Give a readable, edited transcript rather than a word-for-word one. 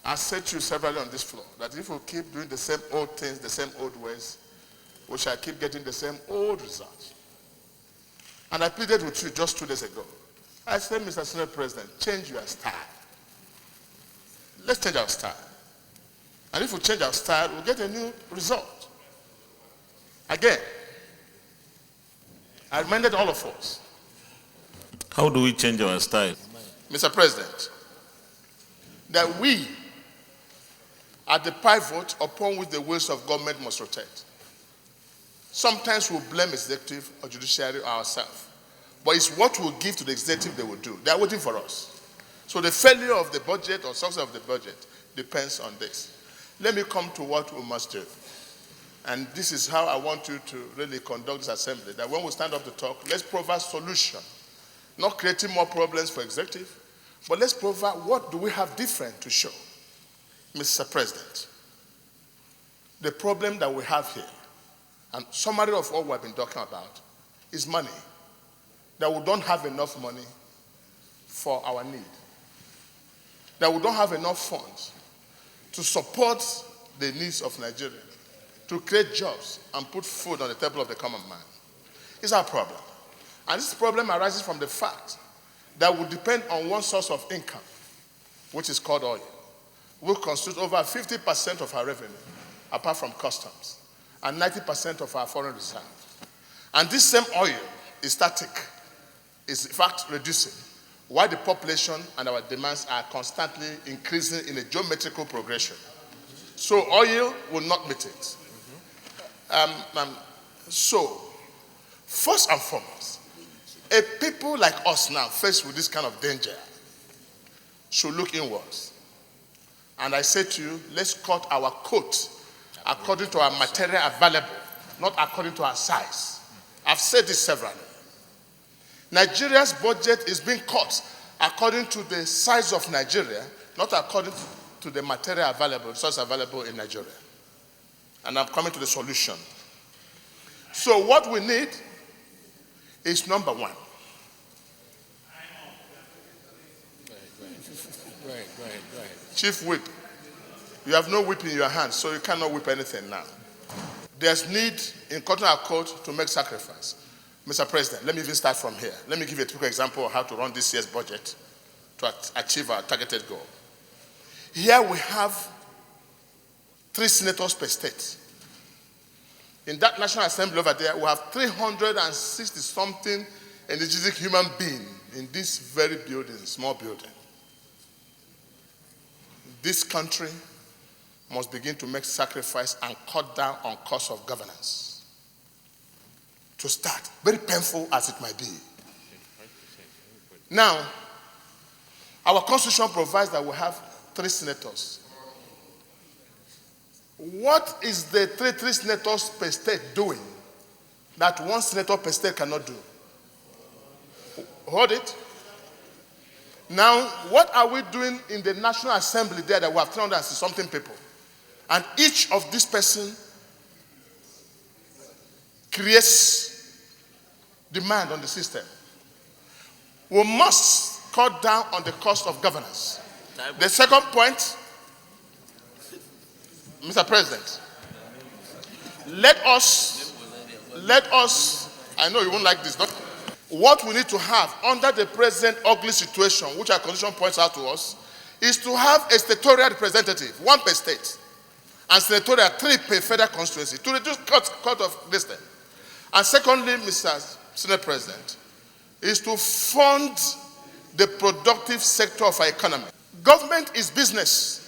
I said to you severally on this floor that if we keep doing the same old things, the same old ways, we shall keep getting the same old results. And I pleaded with you just 2 days ago. I said, Mr. Senate President, change your style. Let's change our style. And if we change our style, we'll get a new result. Again, I reminded all of us. How do we change our style? Mr. President, that we are the pivot upon which the wheels of government must rotate. Sometimes we'll blame executive or judiciary or ourselves. But it's what we'll give to the executive they will do. They are waiting for us. So the failure of the budget or success of the budget depends on this. Let me come to what we must do. And this is how I want you to really conduct this assembly. That when we stand up to talk, let's provide solution. Not creating more problems for executive, but let's provide what do we have different to show. Mr. President, the problem that we have here, and summary of all we've been talking about, is money. That we don't have enough money for our need. That we don't have enough funds to support the needs of Nigeria, to create jobs and put food on the table of the common man. It's our problem. And this problem arises from the fact that we depend on one source of income, which is called oil, which constitutes over 50% of our revenue, apart from customs, and 90% of our foreign reserve. And this same oil is static, is in fact reducing, while the population and our demands are constantly increasing in a geometrical progression. So oil will not meet it. So, first and foremost, a people like us now faced with this kind of danger should look inwards. And I say to you, let's cut our coat according to our material available, not according to our size. I've said this severally. Nigeria's budget is being cut according to the size of Nigeria, not according to the material available, resources available in Nigeria. And I'm coming to the solution. So what we need is number one. Right. Chief Whip, you have no whip in your hand, so you cannot whip anything now. There's need in cutting our coat to make sacrifice. Mr. President, let me even start from here. Let me give you a typical example of how to run this year's budget to achieve our targeted goal. Here we have 3 senators per state. In that National Assembly over there, we have 360-something energetic human beings in this very building, small building. This country must begin to make sacrifice and cut down on cost of governance. To start, very painful as it might be. Now, our constitution provides that we have 3 senators. What is the 3 senators per state doing that 1 senator per state cannot do? Hold it. Now, what are we doing in the National Assembly there that we have 360-something people? And each of these persons creates demand on the system. We must cut down on the cost of governance. The second point, Mr. President, let us, I know you won't like this, what we need to have under the present ugly situation, which our constitution points out to us, is to have a senatorial representative, 1 per state, and senatorial 3 per federal constituency, to reduce cut of this thing. And secondly, Mr. Senate President, is to fund the productive sector of our economy. Government is business.